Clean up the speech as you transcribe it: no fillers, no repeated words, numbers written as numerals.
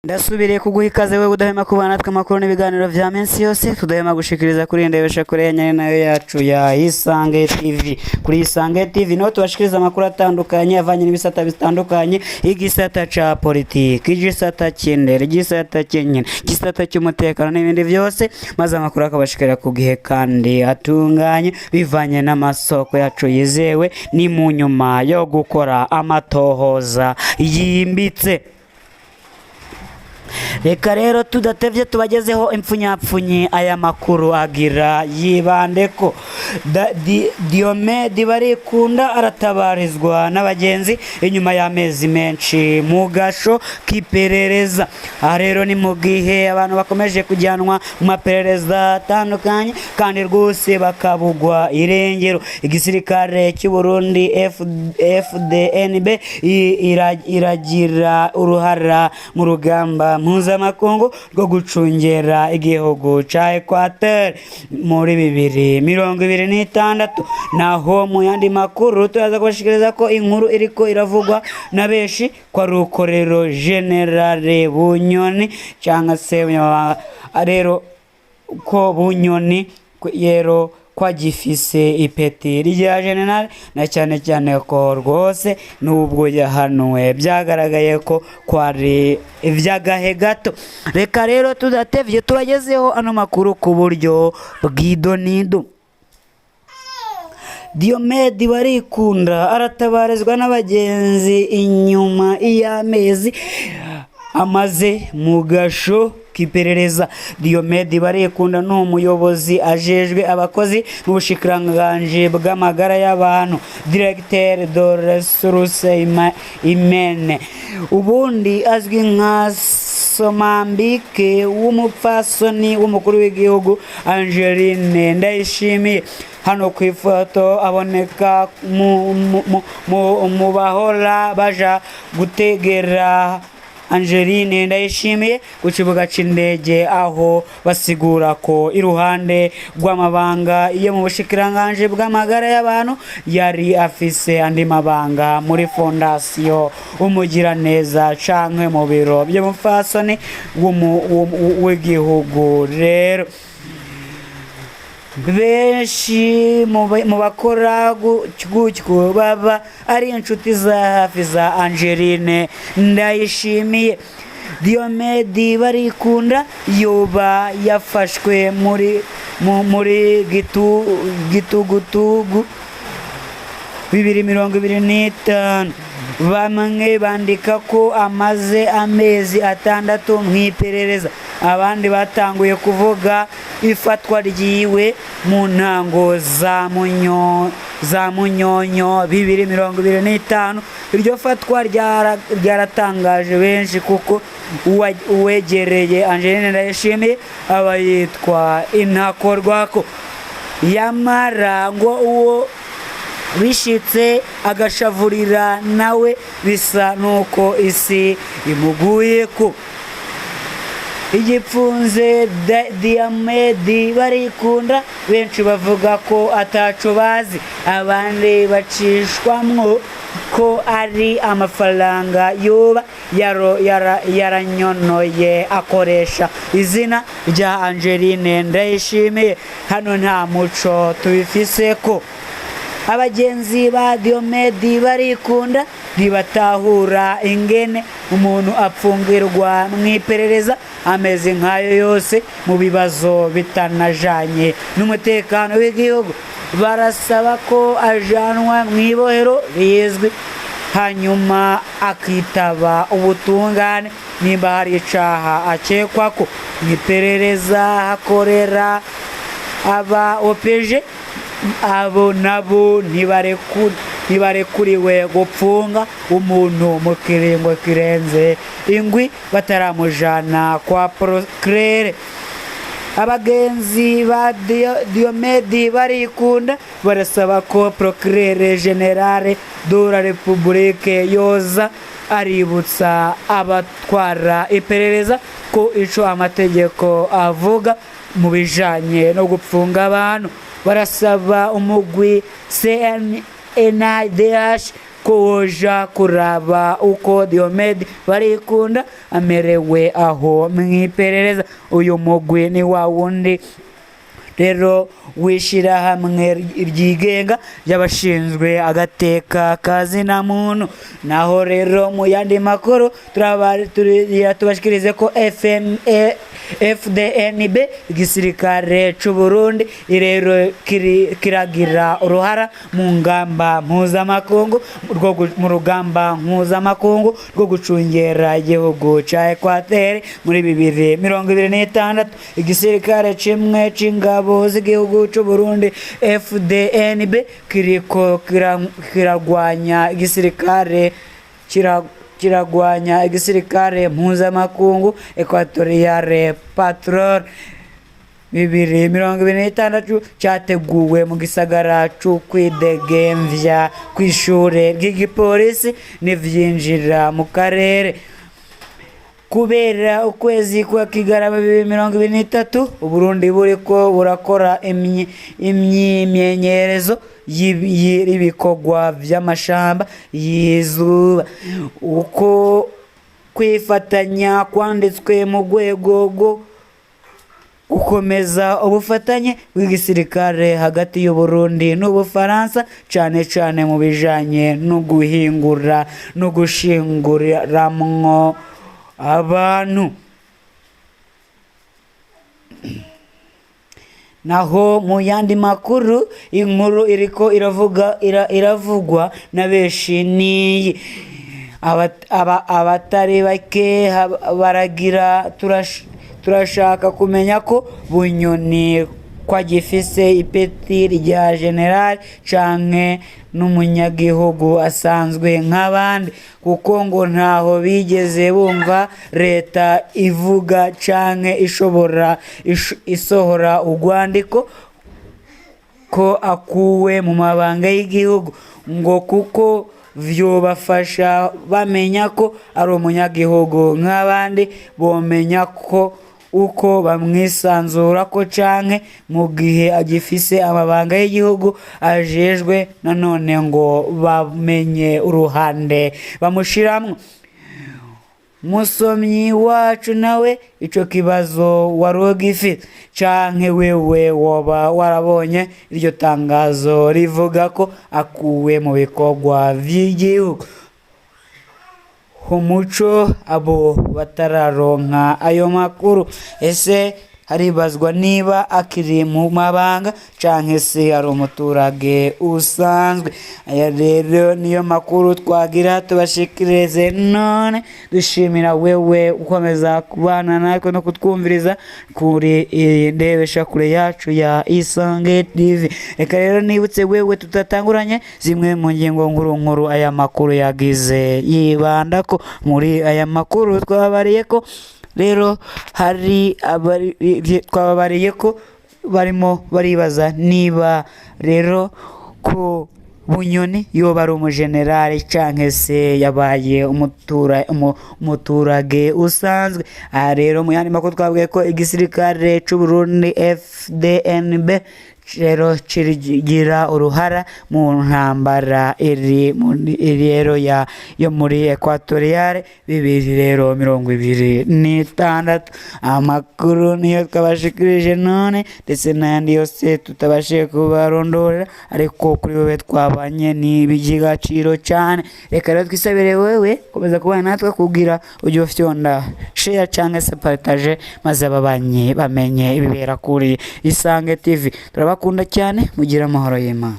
Ndasubiriye kuguha ikaze wewe udahema kubana natwe amakuru n'ibiganiro vya minsi yose tudahema gushikiriza kuri ndebesha kure ya nyane nayo yacu ya Isange TV. Kuri Isange TV no tubashikiriza amakuru atandukanye avanye n'ibisata bitandukanye, igisata ca politiki, igisata cy'indero, igisata cy'enyene, igisata cy'umutekano n'ibindi byose, maze amakuru akabashikira ku gihe kandi atunganye bivanye n'amasoko yacu yizewe ni mu nyuma yo gukora amatohoza yimbitse. Reka rero tudatevye tubagezeho impfunyapfunyi aya makuru agira yibandeko. Diomede Barikunda aratabarizwa n'abagenzi inyuma y'amezi menshi mu gasho k'iperereza. Aha rero ni mu gihe abantu bakomeje kujyanwa mu maperereza atandukanye kandi rwose bakabugwa irengero. Igisirikare cy'u Burundi FDNB iragira uruhara mu rugamba mpuzamakungu rwo gucungera igihugu ca Equateur muri 2026. Naho mu yandi makuru turaza kubashikiriza ko inkuru iriko iravugwa na benshi kwa rukorero Generale Bunyoni cyangwa se rero ko Bunyoni yero kwa gifise ipeti rya general na cyane cyane ko rwose nubwo yahanuwe byagaragaye ko kwari ivyagahe gato. Reka rero tudatevye tubagezeho ano makuru ku buryo bw'idonido. Diomede Barikunda aratabarizwa n'abagenzi inyuma y'amezi amaze mu gasho kiperereza. Diomede Barikunda no umuyobozi ajejwe abakozi mu bushikiranganje bw'amagara y'abantu, Directeur de ressources humaines, ubundi azwi nka Somambike w'umupfasoni w'umukuru w'igihugu Angeline Ndayishimiye. Hano ku ifoto aboneka mu bahora baja gutegera Angeline Ndayishimiye ku kibuga c'indege, aho basigura ko iruhande rw'amabanga yo mu bushikiranganje bw'amagara y'abantu yari afise andi mabanga muri fondation umugiraneza canke mu biro by'umufasoni w'igihugu. Rero benshi mu bakora gutyo baba ari inshuti za hafi za Angeline Ndayishimiye. Diomede Barikunda yoba yafashwe muri gitugutugu 2025. Bamwe bandika ko amaze amezi 6 mw'iperereza, abandi batanguye kuvuga ifatwa ryiwe mu ntango za munyonyo 2025. Iryo fatwa ryaratangaje benshi kuko uwegereye Angeline Ndayishimiye aba yitwa intakorwako. Yamara ngo uwo bishitse agashavurira nawe bisa nuko isi imuguye ko. Igipfunze Diomede Barikunda benshi bavuga ko ataco bazi, abandi bacishwamwo ko ari amafaranga yoba yaranyonoye akoresha izina rya Angeline Ndayishimiye. Hano nta muco tubifise ko. Abagenzi ba Diomede Barikunda ntibatahura ingene umuntu apfungirwa mw'iperereza ameze nk'ayo yose mu bibazo bitanajanye n'umutekano w'igihugu. Barasaba ko ajanwa mw'ibohero rizwi hanyuma akitaba ubutungane nimba hari icaha akekwa ko. Mw'iperereza hakorera aba OPG, abo nabo ntibarekuriwe gupfunga umuntu mu kiringo kirenze ingwi bataramujana kwa procureur. Abagenzi ba Diomede Barikunda barasaba ko Procureur General de la République yoza aributsa abatwara iperereza ko ico amategeko avuga mu bijanye no gupfunga abantu. barasaba umugwi CNIDH ko woja kuraba uko Diomede Barikunda amerewe aho mwiperereza. Uyu mugwi ni wa wundi rero w'ishirahamwe ryigenga ry'abashinzwe agateka kazina muntu. Naho rero mu yandi makuru tubashikirize ko FDNB igisirikare c'u Burundi rero kiragira uruhara mu ngamba mpuzamakungu mu rugamba mpuzamakungu rwo gucungera igihugu ca Equateur muri 2026. Igisirikare cimwe c'ingabo z'igihugu c'u Burundi FDNB kiriko kiragwanya igisirikare mpuzamakungu Equatorial Patrol 2026 cyateguwe mu gisagara c'ukwidegemvya kw'ishure ry'igipolisi n'ivyinjira mu karere. Kubera ukwezi kwa Kigarama 2023 Uburundi buriko burakora imyimenyerezo y'ibikogwa vy'amashamba y'izuba. Uko kwifatanya kwanditswe mu rwego rwo gukomeza ubufatanye bw'igisirikare hagati y'u Burundi n'Ubufaransa cane cane mu bijanye no guhingura no gushinguramwo abantu. Naho mu yandi makuru inkuru iriko iravugwa na benshi ni abatari bake baragira turashaka kumenya ko Bunyoni kwa gifise ipeti rya general canke n'umunyagihugu asanzwe nk'abandi, kuko ngo ntaho bigeze bumva leta ivuga canke isohora urwandiko ko akuwe mu mabanga y'igihugu, ngo kuko vyobafasha bamenya ko ari umunyagihugu nk'abandi, bomenya ko uko bamwisanzura ko canke mu gihe agifise amabanga y'igihugu ajejwe, nanone ngo bamenye uruhande bamushiramwo. Musomyi wacu nawe ico kibazo warogifite canke wewe woba warabonye iryo tangazo rivuga ko akuwe mu bikorwa vy'igihugu? Umuco abo batararonka ayo makuru, ese haribazwa niba akiri mu mabanga canke se ari umuturage usanzwe. Aya rero niyo makuru twagira tubashikirize, none dushimira wewe ukomeza kubana natwe no kutwumviriza kuri ndebesha kure yacu ya Isange TV. Reka rero nibutse wewe tutatanguranye zimwe mu ngingo nkuru aya makuru yagize yibanda ko muri aya makuru twabariye ko rero hari twababariye ko barimo baribaza niba rero ko Bunyoni yoba ari umujenerali canke se yabaye umuturage usanzwe. Aha rero mu yandi makuru twabwiye ko igisirikare c'u Burundi FDNB rero kirigira uruhara mu ntambara iri rero yo muri Equatorial 2026. Amakuru niyo twabashikirije none, ndetse n'ayandi yose tutabashije kubarondora, ariko kuri wewe twabanye ni by'igaciro cyane. Reka rero twisabire wewe komeza kubana natwe kugira ujye ufyonda share canke se partage, maze ababanyi bamenye ibibera kuri Isange TV. Turabakunda cyane, mugira amahoro y'Imana.